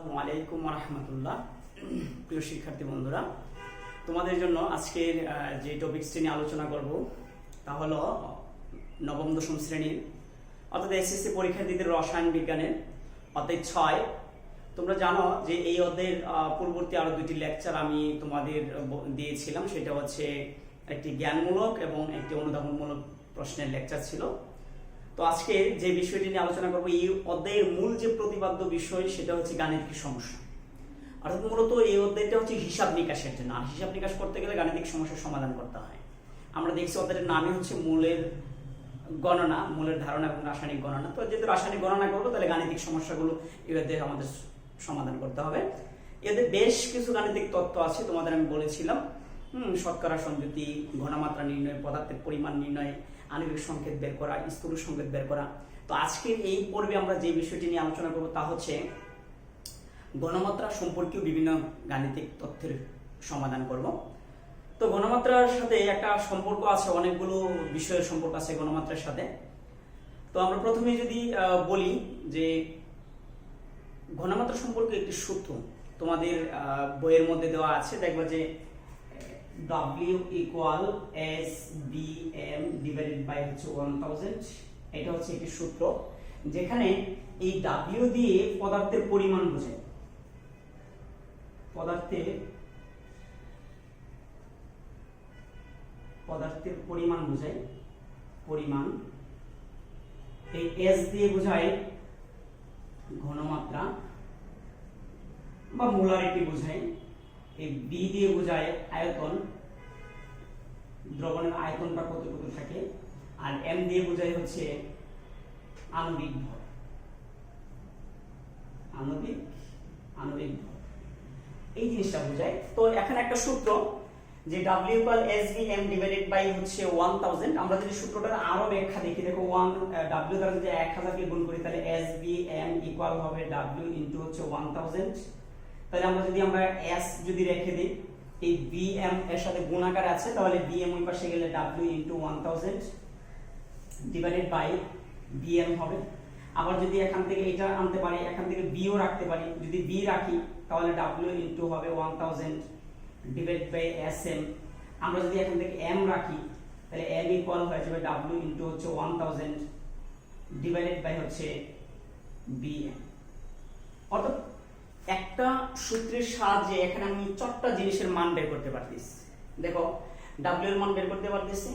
আসসালামু আলাইকুম ওয়া রাহমাতুল্লাহ। প্রিয় শিক্ষার্থী বন্ধুরা, তোমাদের জন্য আজকের যে টপিকসটি নিয়ে আলোচনা করব তা হলো নবম দশম শ্রেণীর অর্থাৎ এসএসসি পরীক্ষার্থীদের রসায়ন বিজ্ঞানের অধ্যায় 6। তোমরা জানো যে এই অধ্যায়ের পূর্ববর্তী আরো দুটি লেকচার আমি তোমাদের দিয়েছিলাম, সেটা হচ্ছে একটি জ্ঞানমূলক এবং একটি অনুধাবনমূলক প্রশ্নের লেকচার ছিল। তো আজকে যে বিষয়টি নিয়ে আলোচনা করবো, এই অধ্যায়ের মূল যে প্রতিপাদ্য বিষয় সেটা হচ্ছে গাণিতিক সমস্যা। অর্থাৎ মূলত এই অধ্যায়টা হচ্ছে হিসাব নিকাশের জন্য, আর হিসাব নিকাশ করতে গেলে গাণিতিক সমস্যার সমাধান করতে হয়। আমরা দেখছি অধ্যায়ের নামই হচ্ছে মূলের গণনা, মূলের ধারণা এবং রাসায়নিক গণনা। তো যেহেতু রাসায়নিক গণনা করবো, তাহলে গাণিতিক সমস্যাগুলো এই অধ্যায়ে আমাদের সমাধান করতে হবে। এদের বেশ কিছু গাণিতিক তত্ত্ব আছে, তোমাদের আমি বলেছিলাম। শতকরা সংযুতি, ঘনমাত্রা নির্ণয়, পদার্থের পরিমাণ নির্ণয়, আণবিক সংকেত বের করা, স্থূল সংকেত বের করা। তো আজকের এই পর্বে আমরা যে বিষয়টি নিয়ে আলোচনা করব তা হচ্ছে ঘনমাত্রা সম্পর্কীয় বিভিন্ন গাণিতিক তথ্যের সমাধান করব। তো ঘনমাত্রার সাথে একটা সম্পর্ক আছে, অনেকগুলো বিষয়ের সম্পর্ক আছে ঘনমাত্রার সাথে। তো আমরা প্রথমে যদি বলি যে ঘনমাত্রা সম্পর্কে একটি সূত্র তোমাদের বইয়ের মধ্যে দেওয়া আছে, দেখবা যে W equal SBM divided by 1000। এটা হচ্ছে একটি সূত্র যেখানে এই W দিয়ে পদার্থের পরিমাণ বোঝায়, পদার্থের পরিমাণ বোঝায়, পরিমাণ। এই S দিয়ে বোঝায় ঘনমাত্রা বা মোলারিটি বোঝায়, এই B দিয়ে বোঝায় আয়তন, দ্রবণের আয়তনটা কতটুকু থাকে, আর M দিয়ে বোঝায় হচ্ছে আণবিক ভর, আণবিক ভর, এই জিনিসটা বোঝায়। তো এখানে একটা সূত্র যে W equal SBM divided by হচ্ছে 1000। আমরা যদি সূত্রটার আরো ব্যাখ্যা দেখি, দেখো W দ্বারা যদি 1000 কে গুণ করি তাহলে SBM ইকুয়াল হবে W ইনটু হচ্ছে 1000। তাহলে আমরা যদি S যদি রেখে দিই, এই BM এর সাথে গুণাকার আছে, তাহলে BM ওই পাশে গেলে W into 1000 divided by BM হবে। আবার যদি এখান থেকে এটা আনতে পারি, এখান থেকে B ও রাখতে পারি, যদি B রাখি তাহলে W ইনটু হবে 1000 ডিভাইডেড বাই SM। আমরা যদি এখান থেকে M রাখি তাহলে M ইকুয়াল হয়ে যাবে W ইনটু হচ্ছে 1000 ডিভাইডেড বাই হচ্ছে BM। অর্থাৎ একটা সূত্রের সাহায্যে এখানে আমি 4টা জিনিসের মান বের করতে পারতেছি। দেখো W এর মান বের করতে পারতেছি,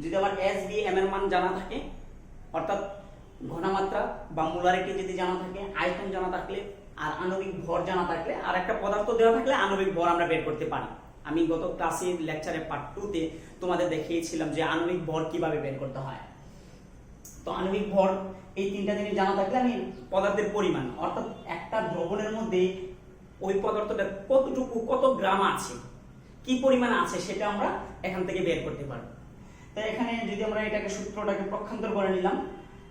যদি আমার SBM এর মান জানা থাকে, অর্থাৎ ঘনমাত্রা বা মোলারিটি যদি জানা থাকে, আয়তন জানা থাকলে, আর আণবিক ভর জানা থাকলে, আর একটা পদার্থ দেওয়া থাকলে আণবিক ভর আমরা বের করতে পারি। আমি গত ক্লাসের লেকচারে পার্ট 2 তে তোমাদের দেখিয়েছিলাম যে আণবিক ভর কিভাবে বের করতে হয়। তো আণবিক ভর এই 3টা জিনিস জানা থাকলে আমি পদার্থের পরিমাণ, অর্থাৎ একটা দ্রবণের মধ্যে ওই পদার্থটা কতটুকু, কত গ্রাম আছে, কি পরিমাণ আছে, সেটা আমরা এখান থেকে বের করতে পারবো। তো এখানে যদি আমরা এটাকে সূত্রটাকে পক্ষান্তর করে নিলাম,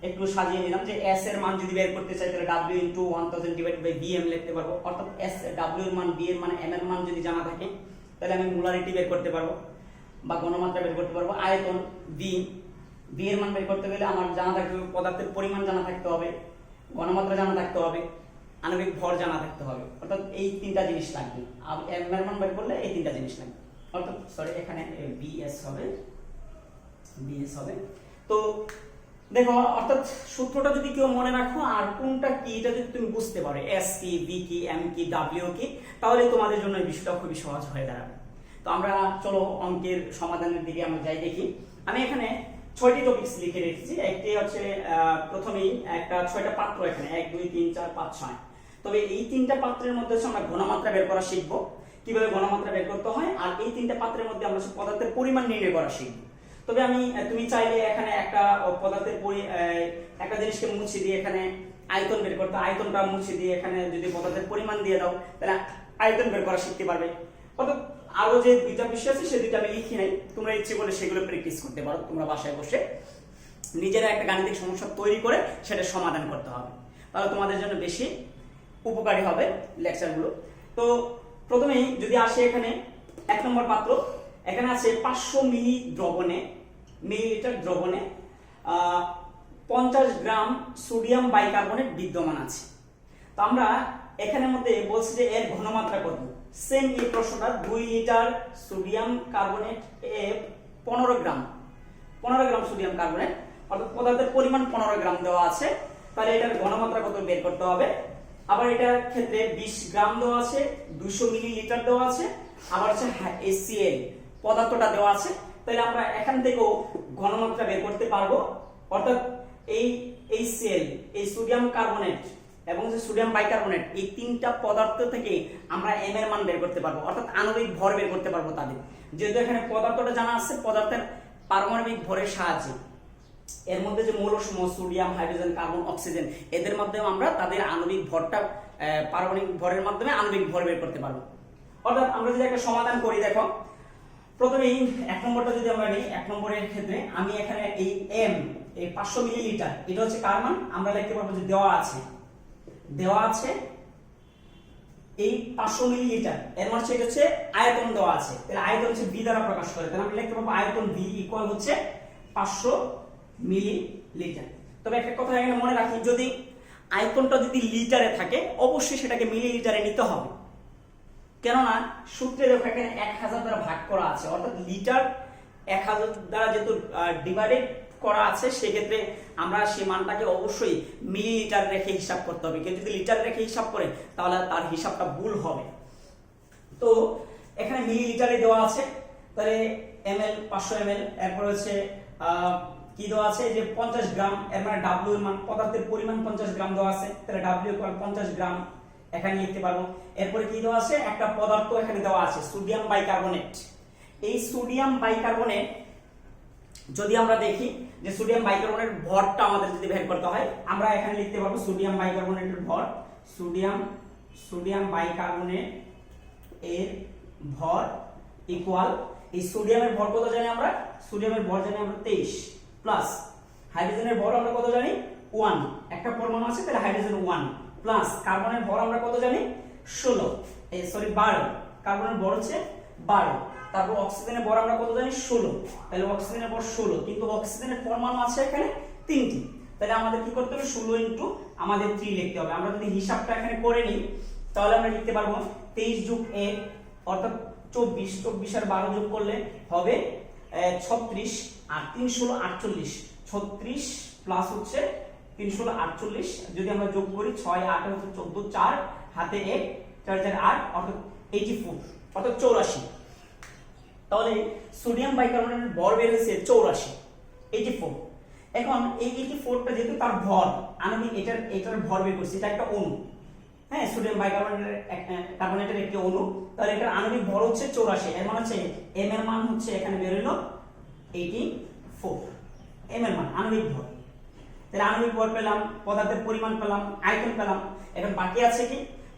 একটু সাজিয়ে নিলাম যে S এর মান যদি বের করতে চাই তাহলে W into 1000 divided by BM লিখতে পারবো। অর্থাৎ W এর মান, B এর মান, M এর মান যদি জানা থাকে তাহলে আমি মোলারিটি বের করতে পারবো বা ঘনমাত্রা বের করতে পারবো। আয়তন B এর মান বের করতে গেলে আমার জানা থাকতে হবে পদার্থের পরিমাণ জানা থাকতে হবে, ঘনমাত্রা জানা থাকতে হবে, আণবিক ভর জানা থাকতে হবে। অর্থাৎ এই 3টা জিনিস লাগবে। আর M এর মান বের করলে এই 3টা জিনিস লাগবে। অর্থাৎ এখানে BS হবে। তো দেখো, অর্থাৎ সূত্রটা যদি কেউ মনে রাখো আর কোনটা কি এটা যদি তুমি বুঝতে পারো, S কি, B কি, M কি, W কি, তাহলে তোমাদের জন্য এই বিষয়টা খুবই সহজ হয়ে দাঁড়াবে। তো আমরা চলো অঙ্কের সমাধানের দিকে আমরা যাই দেখি। আমি এখানে 6টি টপিকস লিখে রেখেছি। একটি হচ্ছে প্রথমেই একটা 6টা পাত্র, এখানে 1 2 3 4 5 6। তবে এই 3টা পাত্রের মধ্যে আমরা ঘনমাত্রা বের করা শিখবো, কিভাবে ঘনমাত্রা বের করতে হয়, আর এই 3টা পাত্রের মধ্যে আমরা পদার্থের পরিমাণ নির্ণয় করা শিখবো। তবে তুমি চাইলে এখানে একটা পদার্থের একটা জিনিসকে মুছে দিয়ে এখানে আয়তন বের করতে, আয়তনটা মুছে দিয়ে এখানে যদি পদার্থের পরিমাণ দিয়ে দাও তাহলে আয়তন বের করা শিখতে পারবে। অর্থাৎ আরো যে 2টা বিষয় আছে সে 2টা আমি লিখি নাই, তোমরা ইচ্ছে করলে সেগুলো প্র্যাকটিস করতে পারো। তোমরা বাসায় বসে নিজেরা একটা গাণিতিক সমস্যা তৈরি করে সেটা সমাধান করতে হবে, তাহলে তোমাদের জন্য বেশি উপকারী হবে লেকচারগুলো। তো প্রথমেই যদি আসে এখানে 1 নম্বর পাত্র, এখানে আছে 500 মিলিলিটার দ্রবণে 50 গ্রাম সোডিয়াম বাইকার্বনেট বিদ্যমান আছে। তো আমরা এখানের মধ্যে বলছে যে এর ঘনমাত্রা কত। সেম এই প্রশ্নটা 2 litre sodium carbonate 15 gram sodium carbonate, অর্থাৎ পদার্থের পরিমাণ 15 গ্রাম দেওয়া আছে, তাহলে এটার ঘনমাত্রা কত বের করতে হবে। আবার এটার ক্ষেত্রে 20 গ্রাম দেওয়া আছে, 200 মিলিলিটার দেওয়া আছে, আবার হচ্ছে HCl পদার্থটা দেওয়া আছে। তাহলে আমরা এখান থেকেও ঘনমাত্রা বের করতে পারবো, অর্থাৎ এই HCl, এই সোডিয়াম কার্বনেট এবং যে সোডিয়াম বাইকার্বনেট, এই তিনটা পদার্থ থেকে আমরা m এর মান বের করতে পারবো, অর্থাৎ আণবিক ভর বের করতে পারবো তাদের। যেহেতু এখানে পদার্থটা জানা আছে, পদার্থের পারমাণবিক ভরের সাহায্যে এর মধ্যে যে মৌলসমূহ সোডিয়াম, হাইড্রোজেন, কার্বন, অক্সিজেন, এদের মাধ্যমে আমরা তাদের আণবিক ভরটা পারমাণবিক ভরের মাধ্যমে আণবিক ভর বের করতে পারবো। অর্থাৎ আমরা যদি একটা সমাধান করি, দেখো প্রথমে এই 1 নম্বরটা যদি আমরা নিই, 1 নম্বরের ক্ষেত্রে আমি এখানে এই m, এই 500 মিলিলিটার, এটা হচ্ছে কার মান, আমরা লিখতে পারবো যে দেওয়া আছে এই 500 মিলিলিটার, এর মানে হচ্ছে আয়তন দেওয়া আছে, তাহলে আয়তন হচ্ছে v দ্বারা প্রকাশ করে, তাহলে আমরা লিখতে পারবো আয়তন v ইকুয়াল হচ্ছে 500 মিলিলিটার। তবে একটা কথা এখানে মনে রাখি, যদি আয়তনটা যদি লিটারে থাকে অবশ্যই সেটাকে মিলিলিটারে নিতে হবে, কেননা সূত্রে দেখো এখানে 1000 দ্বারা ভাগ করা আছে, অর্থাৎ লিটার 1000 দ্বারা যেহেতু ডিভাইডেড করা আছে, সেক্ষেত্রে আমরা সেই মানটাকে অবশ্যই মিলিলিটার রেখে হিসাব করতে হবে। কেউ যদি লিটার রেখে হিসাব করে তাহলে তার হিসাবটা ভুল হবে। তো এখানে মিলিলিটারে দেওয়া আছে, তাহলে ml 500 ml, এরপর হচ্ছে কি দেওয়া আছে যে 50 গ্রাম, এর মানে w এর মান, পদার্থের পরিমাণ 50 গ্রাম দেওয়া আছে, তাহলে w ইকুয়াল 50 গ্রাম এখানে লিখতে পারবো। এরপরে কি দেওয়া আছে, একটা পদার্থ এখানে দেওয়া আছে সোডিয়াম বাইকার্বনেট। এই সোডিয়াম বাইকার্বনেট যদি আমরা দেখি যে সোডিয়াম বাইকার্বনেটের ভরটা আমাদের যদি বের করতে হয়, আমরা এখানে লিখতে পারবো সোডিয়াম বাইকার্বনেটের ভর, সোডিয়াম বাইকার্বনেট এর ভর ইকুয়াল, এই সোডিয়ামের ভর কত জানি আমরা, সোডিয়ামের ভর জানি আমরা 23, প্লাস হাইড্রোজেনের ভর আমরা কত জানি 1, একটা পরমাণু আছে তাহলে হাইড্রোজেন 1, প্লাস কার্বনের ভর আমরা কত জানি 12, কার্বনের ভর হচ্ছে 12, তারপর অক্সিজেনের ভর আমরা কত জানি 16, তাহলে অক্সিজেনের ভর 16, কিন্তু অক্সিজেনের পরমাণু আছে এখানে 3টি, তাহলে আমাদের কি করতে হবে 16 ইনটু আমাদের 3 লিখতে হবে। আমরা যদি হিসাবটা এখানে করে নিই তাহলে আমরা লিখতে পারবো 23 যোগ 1 অর্থাৎ 24 আর 12 যোগ করলে হবে 36, আর 3 16 48, 36 প্লাস হচ্ছে 3 16 48, যদি আমরা যোগ করি 6 8 হচ্ছে 14, 4 হাতে 1, 4 4 8 অর্থাৎ 84, অর্থাৎ 84। তাহলে সোডিয়াম বাইকার্বনেটের ভর বের হয়েছে 84। এখন এই 84টা যেহেতু তার ভর, আমি এটার ভর বের করছি, এটা একটা অণু, হ্যাঁ, সোডিয়াম বাইকার্বনেটের একটি অণু, তাহলে এটার আণবিক ভর হচ্ছে 84, এর মানে হচ্ছে m এর মান হচ্ছে এখানে বের হলো 84, m এর মান আণবিক ভর। তাহলে আণবিক ভর পেলাম, পদার্থের পরিমাণ পেলাম, আয়তন পেলাম, এখন বাকি আছে কি,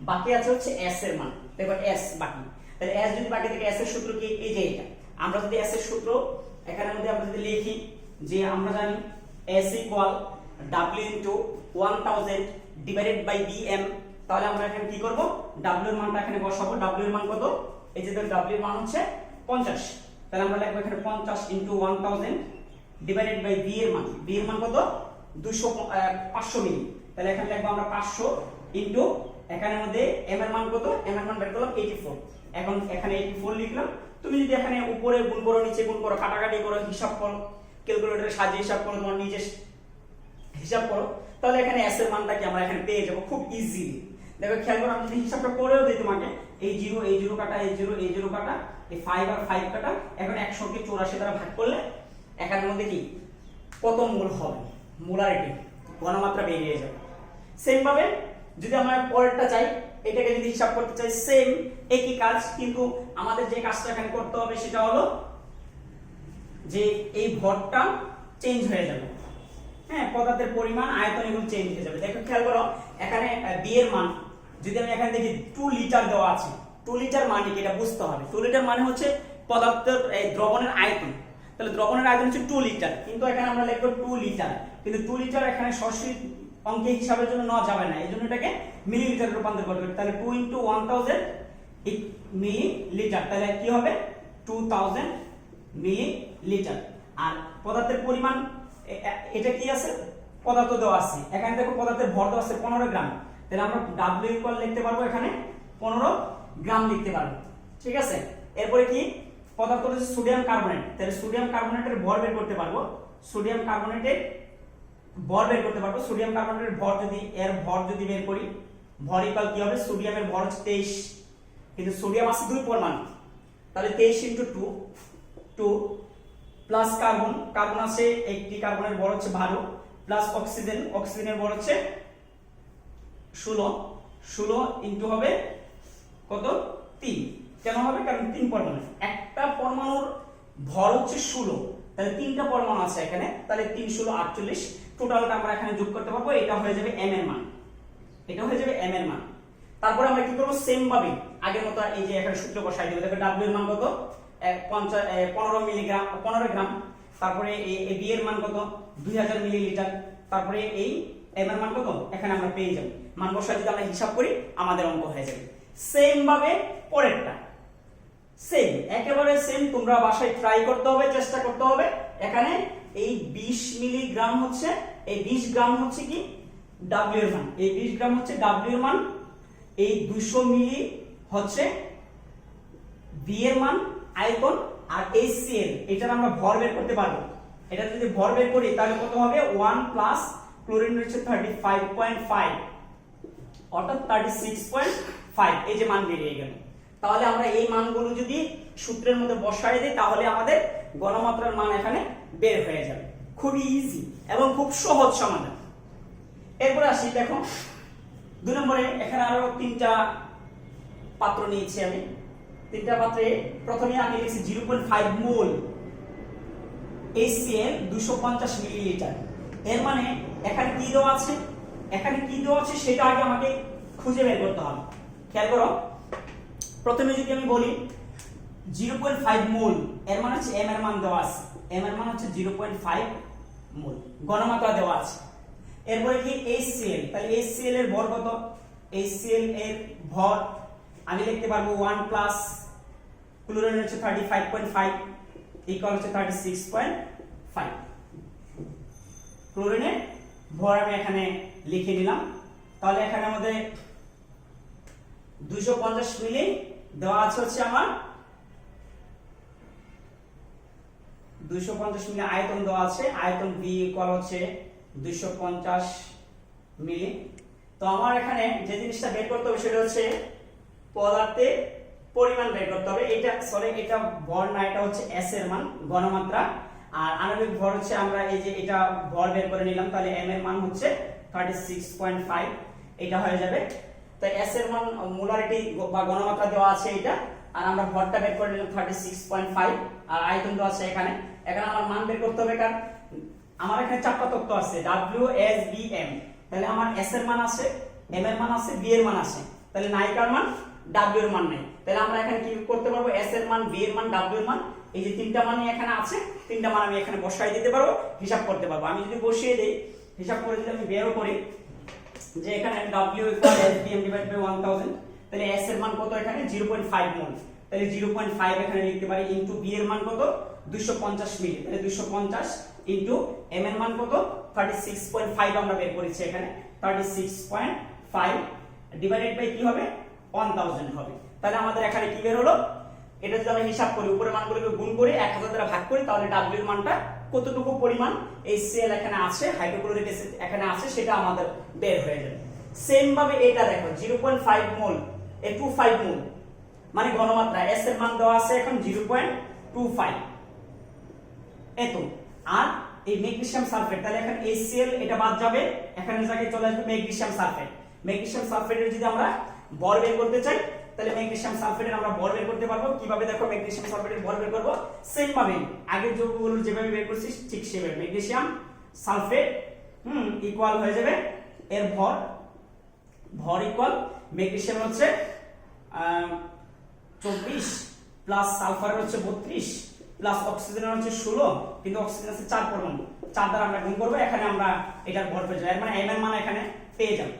বাকি আছে হচ্ছে s এর মান। দেখো s বাকি, তাহলে s যদি বাকি থাকে s এর সূত্র কি, এই যে এটা, আমরা যদি s এর সূত্র এখানের মধ্যে আমরা যদি লিখি যে আমরা জানি s equal w into 1000 divided by bm, তাহলে আমরা এখানে কি করব, w এর মানটা এখানে বসাবো, w এর মান কত, এই যে w এর মান হচ্ছে 50, তাহলে আমরা লিখব এখানে 50 ইনটু 1000 ডিভাইডেড বাই b এর মান কত 500 মিলি, তাহলে এখানে লিখব আমরা 500 ইনটু এখানের মধ্যে m এর মান কত, m এর মান বের করলাম 84, এখন এখানে 84 লিখলাম। তুমি যদি এখানে উপরে গুণ করো, নিচে গুণ করো, কাটাকাটি করো, হিসাব করো, ক্যালকুলেটরের সাহায্যে হিসাব করো, তোমার নিজে হিসাব করো, তাহলে এখানে s এর মানটা কি আমরা এখানে পেয়ে যাব খুব ইজিলি। দেখো খেয়াল করো, আমি যদি হিসাবটা করেও দিই তোমাকে, এই 0 কাটা, এই 0 কাটা, এই 5 আর 5 কাটা, এখন 100 কে 84 দ্বারা ভাগ করলে এখানের মধ্যে কি কত মোল হবে, মোলারিটি ঘনমাত্রা বেরিয়ে যাবে। সেম ভাবে যদি আমরা পরেরটা চাই, এটাকে যদি হিসাব করতে চাই, সেম একই কাজ, কিন্তু আমাদের যে কাজটা এখানে করতে হবে সেটা হলো যে এই ভরটা চেঞ্জ হয়ে যাবে, হ্যাঁ, পদার্থের পরিমাণ, আয়তন এগুলো চেঞ্জ হয়ে যাবে। দেখো খেয়াল করো, এখানে b এর মান যদি আমি এখানে দেখি 2 লিটার দেওয়া আছে, 2 লিটার মানে কি এটা বুঝতে হবে। 2 লিটার মানে হচ্ছে পদার্থের এই দ্রবণের আয়তন, তাহলে দ্রবণের আয়তন হচ্ছে 2 লিটার, কিন্তু এখানে আমরা লিখব 2 লিটার, কিন্তু 2 লিটার এখানে সরাসরি অঙ্কে হিসাবের জন্য নেওয়া যাবে না, এইজন্য এটাকে মিলিলিটারে রূপান্তর করতে হবে। তাহলে 2 ইনটু 1000 মিলিলিটার, তাহলে কি হবে 2000 মিলিলিটার। আর পদার্থের পরিমাণ এটা কি আছে, পদার্থ দেওয়া আছে, এখানে দেখো পদার্থের ভর দেওয়া আছে 15 গ্রাম, তাহলে আমরা W ইকুয়াল লিখতে পারবো এখানে 15 গ্রাম লিখতে পারবো। ঠিক আছে, এরপরে কি পদার্থ হচ্ছে সোডিয়াম কার্বনেট, তাহলে সোডিয়াম কার্বনেটের ভর বের করতে পারবো। সোডিয়াম কার্বনেটের ভর বের করতে পারবো। সোডিয়াম কার্বনেটের ভর যদি এর ভর যদি বের করি, ভর ইকুয়াল কি হবে, সোডিয়ামের ভর হচ্ছে 23, কিন্তু সোডিয়াম আছে 2 পরমাণু, তাহলে 23 * 2 প্লাস কার্বন, কার্বন আছে একটি, কার্বনের ভর হচ্ছে 12, প্লাস অক্সিজেন, অক্সিজেনের ভর হচ্ছে 16 ইনটু হবে কত 3। কেন হবে, কারণ 3 পরমাণু, একটা পরমাণুর ভর হচ্ছে 16, তাহলে 3টা পরমাণু আছে এখানে, তাহলে 3 16 48, টোটালটা আমরা এখানে যোগ করতে পারবো, এটা হয়ে যাবে m এর মান, এটা হয়ে যাবে m এর মান। তারপরে আমরা কি করব, সেম ভাবে আগের মতো এই যে এখানে সূত্র বসাই দেব। দেখো w এর মান কত 15 মিলিগ্রাম 15 গ্রাম, তারপরে এই b এর মান কত 2000 মিলিলিটার, তারপরে এই m এর মান কত এখানে আমরা পেয়ে যাব। মান বসাই যদি আমরা হিসাব করি আমাদের অঙ্ক হয়ে যাবে। সেম ভাবে পরেরটা সেম, একেবারে সেম, তোমরা বাসায় ট্রাই করতে হবে, চেষ্টা করতে হবে। এখানে এই 20 মিলিগ্রাম হচ্ছে, এই 20 গ্রাম হচ্ছে কি w এর মান, এই 20 গ্রাম হচ্ছে w এর মান, এই 200 মিলি হচ্ছে b এর মান আয়তন, আর HCl এটার আমরা ভর বের করতে পারবো। এটা যদি ভর বের করি তাহলে কত হবে 1 প্লাস ক্লোরিন হচ্ছে 35.5 অর্থাৎ 36.5, এই যে মান বেরিয়ে গেল। তাহলে আমরা এই মানগুলো যদি সূত্রের মধ্যে বসায় দিই তাহলে আমাদের ঘনমাত্রার মান এখানে বের হয়ে যাবে। খুবই ইজি এবং খুব সহজ সমাধান। এরপর আসি, দেখো 2 নম্বরে এখানে আরো 3টা পাত্র নিয়েছি আমি। 3টা পাত্রে প্রথমে আমি লিখছি 0.5 মোল HCl 250 মিলিলিটার। এর মানে এখানে কি দেওয়া আছে, এখানে কি দেওয়া আছে সেটা আগে আমাকে খুঁজে বের করতে হবে। খেয়াল করো, প্রথমে যদি আমি বলি 0.5 মোল, এর মানে হচ্ছে m এর মান দেওয়া আছে, m এর মান হচ্ছে 0.5 মোল, ঘনমাত্রা দেওয়া আছে। এরপরে কি HCl, তাহলে HCl এর ভর কত, HCl এর ভর আমি লিখতে পারবো 1 প্লাস ক্লোরিন হচ্ছে 35.5 ইকুয়াল হচ্ছে 36.5। ক্লোরিনের ভর আমি এখানে লিখে নিলাম। তাহলে এখানে আমাদের 250 মিলি দেওয়া আছে হচ্ছে আমার 250 মিলি আয়তন দেওয়া আছে, আয়তন V ইকুয়াল হচ্ছে 250 মিলি। তো আমার এখানে যে জিনিসটা বের করতে হবে সেটা হচ্ছে পদার্থের পরিমাণ বের করতে হবে। এটা সরি, এটা ভর না, এটা হচ্ছে S এর মান, ঘনমাত্রা। আর আণবিক ভর হচ্ছে আমরা এই যে এটা ভর বের করে নিলাম, তাহলে m এর মান হচ্ছে 36.5, এটা হয়ে যাবে। তো S এর মান মোলারিটি বা ঘনমাত্রা দেওয়া আছে এটা, আর আমরা ভরটা বের করে নিলাম 36.5, আর আয়তন দেওয়া আছে এখানে। এখানে আমার মান বের করতে হবে, কারণ আমার এখানে 4টা তথ্য আছে W S B M, তাহলে আমার S এর মান আছে, M এর মান আছে, B এর মান আছে, তাহলে নায়িকার মান W এর মান নাই। তাহলে আমরা এখানে কি করতে পারবো, S এর মান, B এর মান, W এর মান, এই যে 3টা মানই এখানে আছে, 3টা মান আমি এখানে বসাই দিতে পারবো, হিসাব করতে পারবো। আমি যদি বসিয়ে দেই, হিসাব করে যদি আমি বেরও করি যে এখানে W equal SBM divide by 1000, তাহলে S এর মান কত এখানে 0.5 মোল, তাহলে 0.5 এখানে লিখতে পারি, ইনটু B এর মান কত 250 মিলি, তাহলে 250 ইনটু M এর মান কত 36.5 আমরা বের করেছি এখানে, 36.5 ডিভাইডেড বাই কি হবে 1000 হবে। তাহলে আমাদের এখানে কি বের হলো, এটা যদি আমরা হিসাব করি, উপরের মানগুলোকে গুণ করে 1000 দ্বারা ভাগ করি, তাহলে W এর মানটা কতটুকু পরিমাণ HCl এখানে আছে, হাইড্রোক্লোরিক অ্যাসিড এখানে আছে, সেটা আমাদের বের হয়ে যাবে। সেম ভাবে এটা দেখো 0.5 মোল, 25 মোল মানে ঘনমাত্রা, S এর মান দেওয়া আছে এখন 0.25 এত। আর এই ম্যাগনেসিয়াম সালফেট, তাহলে এখানে HCl এটা বাদ যাবে, এখানে জায়গায় চলে আসবে ম্যাগনেসিয়াম সালফেট। ম্যাগনেসিয়াম সালফেটের যদি আমরা ভর বের করতে চাই, তাহলে ম্যাগনেসিয়াম সালফেটের আমরা ভর বের করতে পারবো কিভাবে, দেখো ম্যাগনেসিয়াম সালফেটের ভর বের করব সেম ভাবে আগের যৌগগুলো যেভাবে বের করছি ঠিক সেভাবে। ম্যাগনেসিয়াম সালফেট ইকুয়াল হয়ে যাবে এর ভর ইকুয়াল ম্যাগনেসিয়াম হচ্ছে 24 প্লাস সালফার হচ্ছে 32 প্লাস অক্সিজেন হচ্ছে 16, কিন্তু অক্সিজেন আছে 4 পরমাণু, 4 দ্বারা আমরা গুণ করব, এখানে আমরা এটার ভর পেয়ে যাব। এর মানে m এর মান এখানে পেয়ে যাব।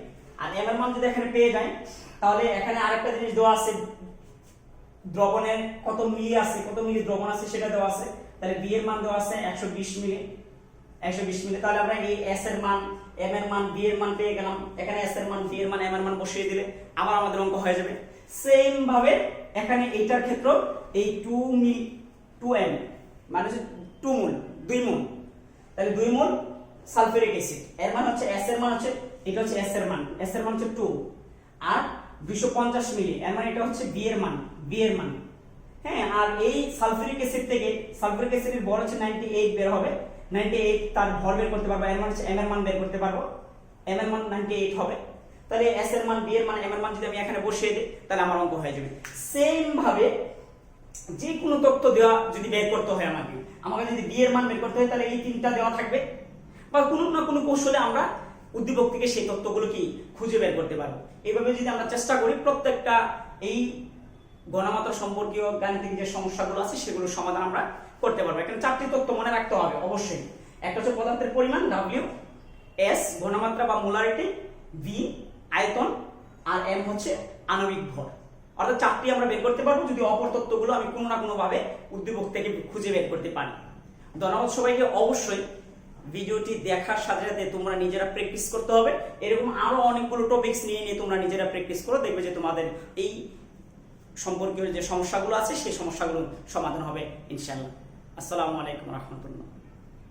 আর m এর মান যদি এখানে পেয়ে যাই, তাহলে এখানে আরেকটা জিনিস দেওয়া আছে, দ্রবণের কত মিলি আছে, কত মিলি দ্রবণ আছে সেটা দেওয়া আছে। তাহলে B এর মান দেওয়া আছে 120 মিলি, 120 মিলি। তাহলে আমরা এই s এর মান, m এর মান, b এর মান পেয়ে গেলাম। এখানে s এর মান, b এর মান, m এর মান বসিয়ে দিলে আবার আমাদের অঙ্ক হয়ে যাবে। সেম ভাবে এখানে এইটার ক্ষেত্রে এই 2m মানে হচ্ছে 2 মোল, 2 মোল, তাহলে 2 মোল সালফিউরিক অ্যাসিড, এর মান হচ্ছে s এর মান হচ্ছে, এটা হচ্ছে s এর মান, s এর মান হচ্ছে 2, আর 250 মিলি, এর মানে এটা হচ্ছে b এর মান, b এর মান। হ্যাঁ, আর এই সালফিউরিক অ্যাসিড থেকে সালফিউরিক অ্যাসিডের ভর হচ্ছে 98 বের হবে, 98 তার ভর বের করতে পারবো, এর মান হচ্ছে m এর মান বের করতে পারবো, m এর মান 98 হবে। তাহলে s এর মান, b এর মান, m এর মান যদি আমি এখানে বসিয়ে দিই তাহলে আমার অঙ্ক হয়ে যাবে। সেম ভাবে যে কোনো তথ্য দেওয়া যদি বের করতে হয় আমাকে যদি b এর মান বের করতে হয় তাহলে এই তিনটা দেওয়া থাকবে, বা কোনো না কোনো কৌশলে আমরা উদ্দীপক থেকে সেই তথ্যগুলো কি খুঁজে বের করতে পারবো। এইভাবে যদি আমরা চেষ্টা করি প্রত্যেকটা এই ঘনমাত্রা সম্পর্কীয় গাণিতিক যে সমস্যাগুলো আছে সেগুলো সমাধান আমরা করতে পারবো। এখানে চারটি তথ্য মনে রাখতে হবে অবশ্যই। একটা হচ্ছে পদার্থের পরিমাণ W, S ঘনমাত্রা বা মোলারিটি, V আয়তন, আর M হচ্ছে আণবিক ভর। অর্থাৎ চারটি আমরা বের করতে পারবো যদি অপর তথ্যগুলো আমি কোনো না কোনো ভাবে উদ্দীপক থেকে খুঁজে বের করতে পারি। ধন্যবাদ সবাইকে। অবশ্যই ভিডিওটি দেখার সাথে সাথে তোমরা নিজেরা প্র্যাকটিস করতে হবে। এরকম আরো অনেকগুলো টপিকস নিয়ে তোমরা নিজেরা প্র্যাকটিস করো, দেখবে যে তোমাদের এই সম্পর্কীয় যে সমস্যাগুলো আছে সেই সমস্যাগুলো সমাধান হবে ইনশাআল্লাহ। আসসালামু আলাইকুম রহমতুল্লাহ।